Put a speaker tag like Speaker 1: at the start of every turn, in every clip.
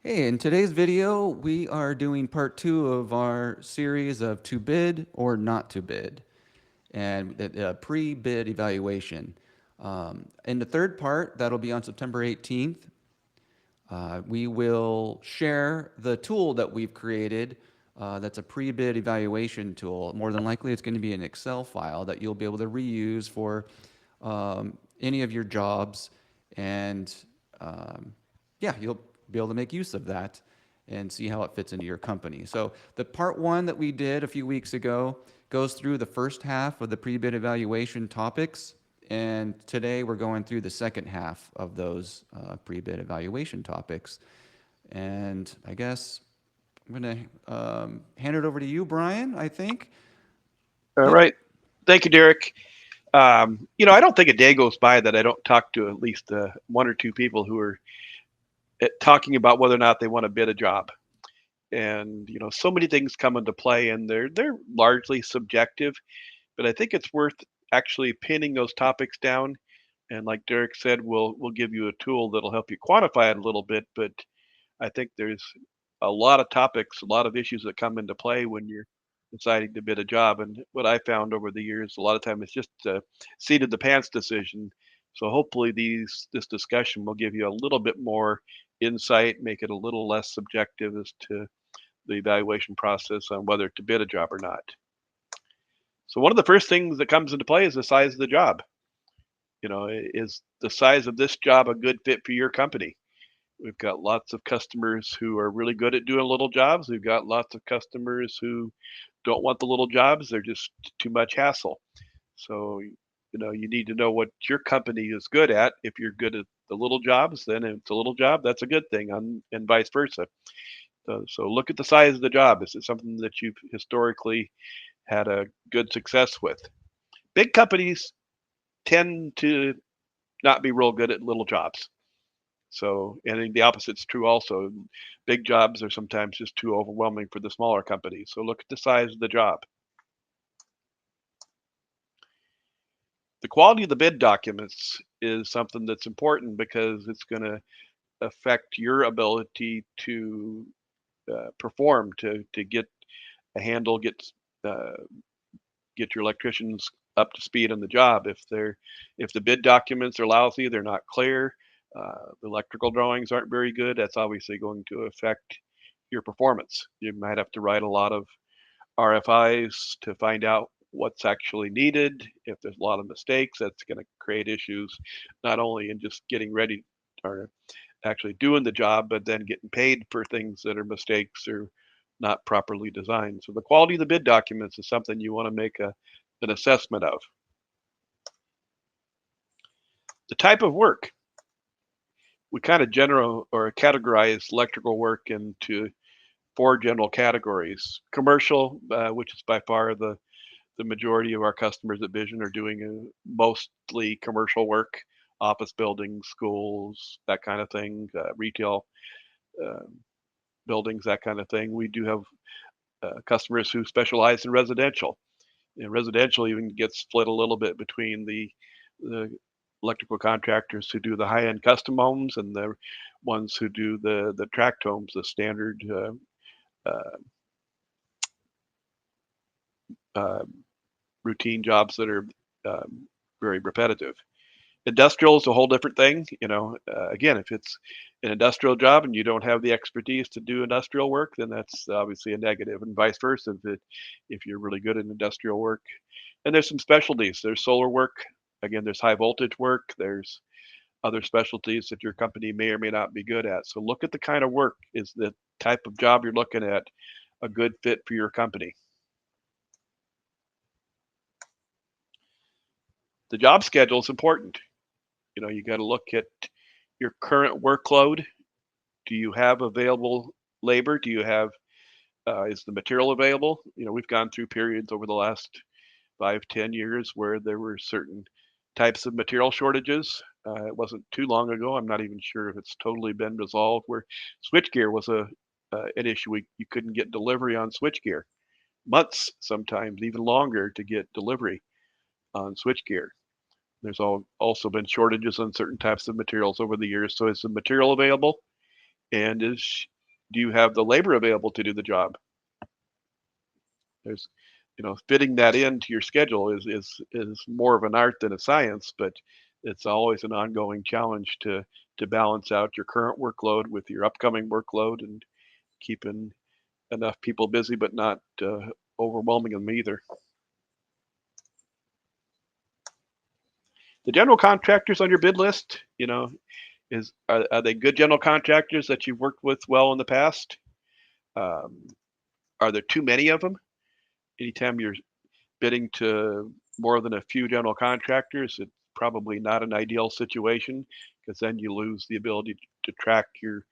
Speaker 1: Hey, in today's video, we are doing part two of our series of to bid or not to bid and the pre-bid evaluation. In the third part, that'll be on September 18th, we will share the tool that we've created. That's a pre-bid evaluation tool. More than likely, it's going to be an Excel file that you'll be able to reuse for any of your jobs. And yeah, you'll be able to make use of that and see how it fits into your company. So the part one that we did a few weeks ago goes through the first half of the pre-bid evaluation topics. And today we're going through the second half of those pre-bid evaluation topics. And I guess I'm going to hand it over to you, Brian, I think.
Speaker 2: All
Speaker 1: Yep.
Speaker 2: right. Thank you, Derek. I don't think a day goes by that I don't talk to at least one or two people who are talking about whether or not they want to bid a job. And so many things come into play, and they're largely subjective. But I think it's worth actually pinning those topics down. And like Derek said, we'll give you a tool that'll help you quantify it a little bit. But I think there's a lot of topics, a lot of issues that come into play when you're deciding to bid a job. And what I found over the years, a lot of time it's just a seat of the pants decision. So hopefully this discussion will give you a little bit more insight, make it a little less subjective as to the evaluation process on whether to bid a job or not. So one of the first things that comes into play is the size of the job. Is the size of this job a good fit for your company? We've got lots of customers who are really good at doing little jobs. We've got lots of customers who don't want the little jobs. They're just too much hassle. So, you need to know what your company is good at. If you're good at the little jobs, then if it's a little job, that's a good thing, and vice versa. So look at the size of the job. Is it something that you've historically had a good success with? Big companies tend to not be real good at little jobs. So, and the opposite's true also. Big jobs are sometimes just too overwhelming for the smaller companies. So look at the size of the job. The quality of the bid documents is something that's important because it's going to affect your ability to perform, to get a handle, uh, get your electricians up to speed on the job. If the bid documents are lousy, they're not clear, the electrical drawings aren't very good, that's obviously going to affect your performance. You might have to write a lot of RFIs to find out what's actually needed. If there's a lot of mistakes, that's going to create issues not only in just getting ready or actually doing the job, but then getting paid for things that are mistakes or not properly designed. So the quality of the bid documents is something you want to make an assessment of. The type of work. We kind of general or categorize electrical work into four general categories. Commercial, which is by far the majority of our customers at Vision are doing mostly commercial work, office buildings, schools, that kind of thing, retail uh, buildings, that kind of thing. We do have customers who specialize in residential. And residential even gets split a little bit between the electrical contractors who do the high-end custom homes and the ones who do the tract homes, the standard uh, uh, routine jobs that are very repetitive. Industrial is a whole different thing. Again, if it's an industrial job and you don't have the expertise to do industrial work, then that's obviously a negative, and vice versa. If you're really good at industrial work, and there's some specialties. There's solar work. Again, there's high voltage work. There's other specialties that your company may or may not be good at. So look at the kind of work. Is the type of job you're looking at a good fit for your company? The job schedule is important. You got to look at your current workload. Do you have available labor? Do you have is the material available? We've gone through periods over the last 5, 10 years where there were certain types of material shortages. It wasn't too long ago. I'm not even sure if it's totally been resolved. Where switchgear was an issue. You couldn't get delivery on switchgear. Months, sometimes even longer, to get delivery on switchgear. There's also been shortages on certain types of materials over the years. So is the material available? And is Do you have the labor available to do the job? There's, fitting that into your schedule is more of an art than a science, but it's always an ongoing challenge to balance out your current workload with your upcoming workload and keeping enough people busy, but not overwhelming them either. The general contractors on your bid list, are they good general contractors that you've worked with well in the past? Um, are there too many of them? Anytime you're bidding to more than a few general contractors, it's probably not an ideal situation because then you lose the ability to track your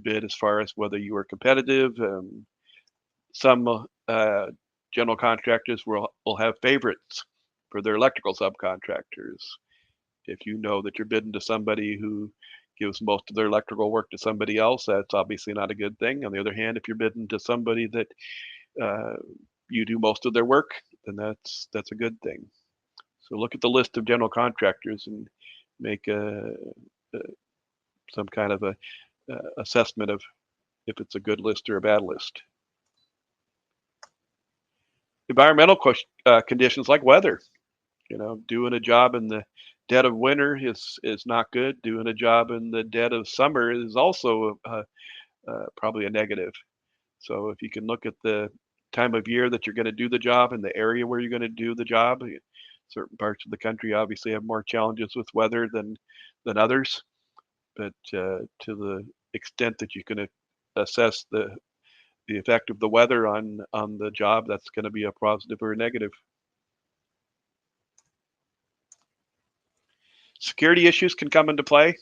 Speaker 2: bid as far as whether you are competitive. Some general contractors will have favorites for their electrical subcontractors. If you know that you're bidding to somebody who gives most of their electrical work to somebody else, that's obviously not a good thing. On the other hand, if you're bidding to somebody that uh, you do most of their work, then that's a good thing. So look at the list of general contractors and make a some kind of a assessment of if it's a good list or a bad list. Environmental conditions like weather. Doing a job in the dead of winter is not good. Doing a job in the dead of summer is also probably a negative. So if you can look at the time of year that you're going to do the job and the area where you're going to do the job, certain parts of the country obviously have more challenges with weather than others. But to the extent that you can assess the effect of the weather on the job, that's going to be a positive or a negative. Security issues can come into play.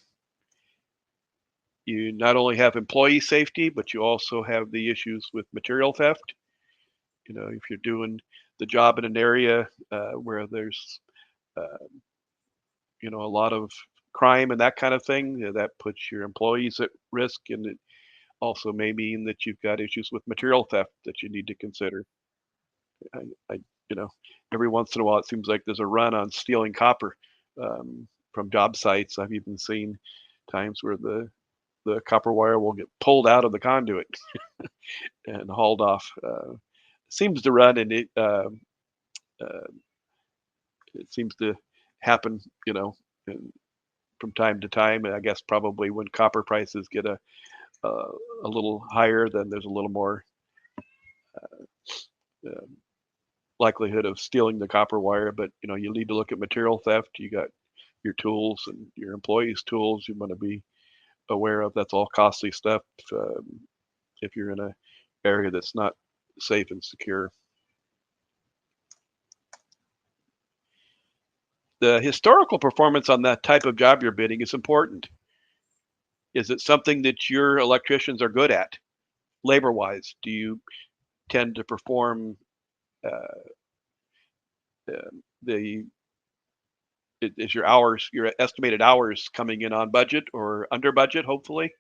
Speaker 2: You not only have employee safety, but you also have the issues with material theft. If you're doing the job in an area where there's uh, a lot of crime and that kind of thing, that puts your employees at risk, and it also may mean that you've got issues with material theft that you need to consider. I, I you know, every once in a while it seems like there's a run on stealing copper from job sites. I've even seen times where the copper wire will get pulled out of the conduit and hauled off. Seems to run, and uh, it seems to happen, and from time to time. And I guess probably when copper prices get a little higher, then there's a little more uh, likelihood of stealing the copper wire. But you need to look at material theft. You got your tools and your employees' tools. You want to be aware of. That's all costly stuff. If you're in a area that's not safe and secure. The historical performance on that type of job you're bidding is important. Is it something that your electricians are good at, labor wise? Do you tend to perform uh, the is your estimated hours coming in on budget or under budget, hopefully,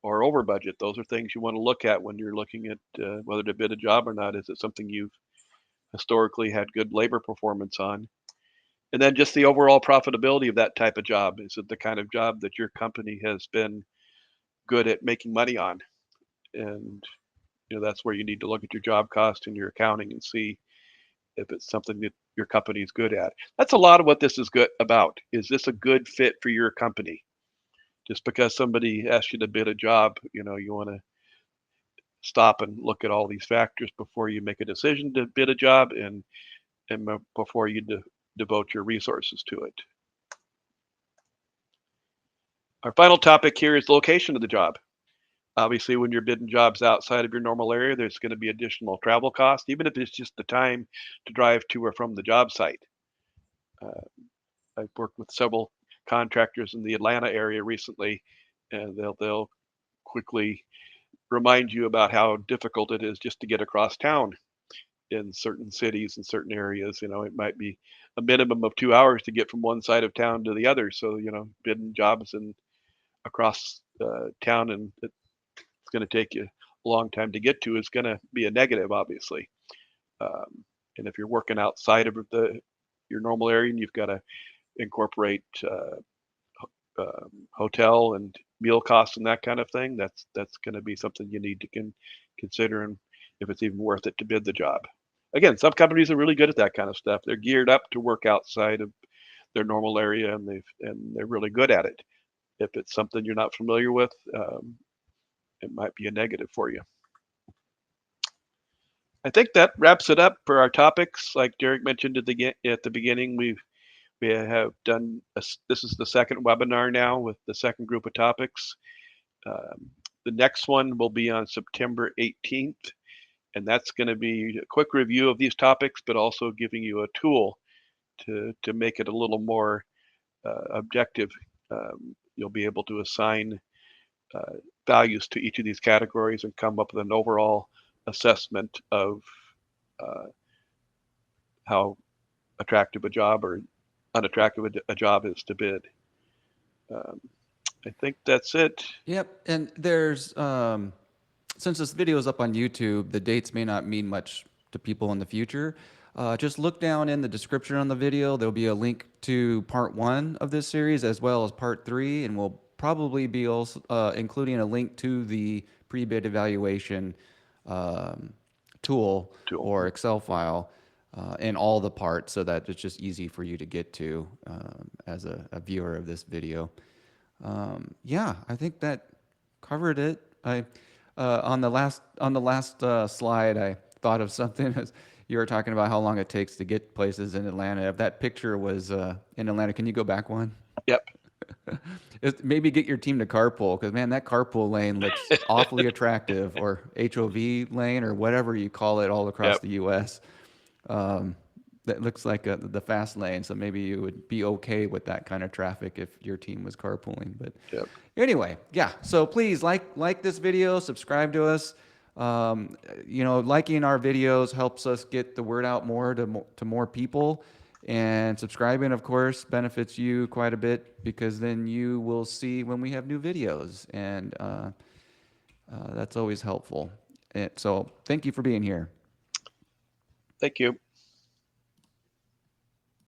Speaker 2: or over budget? Those are things you want to look at when you're looking at whether to bid a job or not. Is it something you've historically had good labor performance on? And then just the overall profitability of that type of job. Is it the kind of job that your company has been good at making money on? And that's where you need to look at your job cost and your accounting and see if it's something that your company is good at. That's a lot of what this is good about. Is this a good fit for your company? Just because somebody asks you to bid a job, you want to stop and look at all these factors before you make a decision to bid a job and before you devote your resources to it. Our final topic here is the location of the job. Obviously, when you're bidding jobs outside of your normal area, there's going to be additional travel cost, even if it's just the time to drive to or from the job site. Uh, I've worked with several contractors in the Atlanta area recently, and they'll quickly remind you about how difficult it is just to get across town in certain cities and certain areas. It might be a minimum of 2 hours to get from one side of town to the other. So bidding jobs and across town, and it's going to take you a long time to get to, is going to be a negative, obviously. Um, and if you're working outside of your normal area, and you've got to incorporate hotel and meal costs and that kind of thing, that's going to be something you need to consider, and if it's even worth it to bid the job. Again, some companies are really good at that kind of stuff. They're geared up to work outside of their normal area, and they're really good at it. If it's something you're not familiar with, it might be a negative for you. I think that wraps it up for our topics. Like Derek mentioned at the beginning, we have done this is the second webinar now with the second group of topics. Um, the next one will be on September 18th, and that's going to be a quick review of these topics, but also giving you a tool to make it a little more objective. You'll be able to assign uh, values to each of these categories and come up with an overall assessment of uh, how attractive a job or unattractive a job is to bid. Um, I think that's it.
Speaker 1: Yep. And there's since this video is up on YouTube, the dates may not mean much to people in the future. Just look down in the description on the video. There'll be a link to part one of this series as well as part three, and we'll probably be also including a link to the pre-bid evaluation um, tool
Speaker 2: Tool.
Speaker 1: or Excel file in all the parts so that it's just easy for you to get to as a viewer of this video. Yeah, I think that covered it. I on the last slide, I thought of something as you were talking about how long it takes to get places in Atlanta. If that picture was in Atlanta, can you go back one?
Speaker 2: Yep.
Speaker 1: Maybe get your team to carpool because man, that carpool lane looks awfully attractive, or HOV lane, or whatever you call it, all across
Speaker 2: Yep.
Speaker 1: the U.S. Um, that looks like the fast lane, so maybe you would be okay with that kind of traffic if your team was carpooling. But
Speaker 2: Yep.
Speaker 1: anyway, yeah. So please like this video, subscribe to us. You know, liking our videos helps us get the word out more to more people, and subscribing, of course, benefits you quite a bit because then you will see when we have new videos, and that's always helpful. And so, thank you for being here.
Speaker 2: Thank you.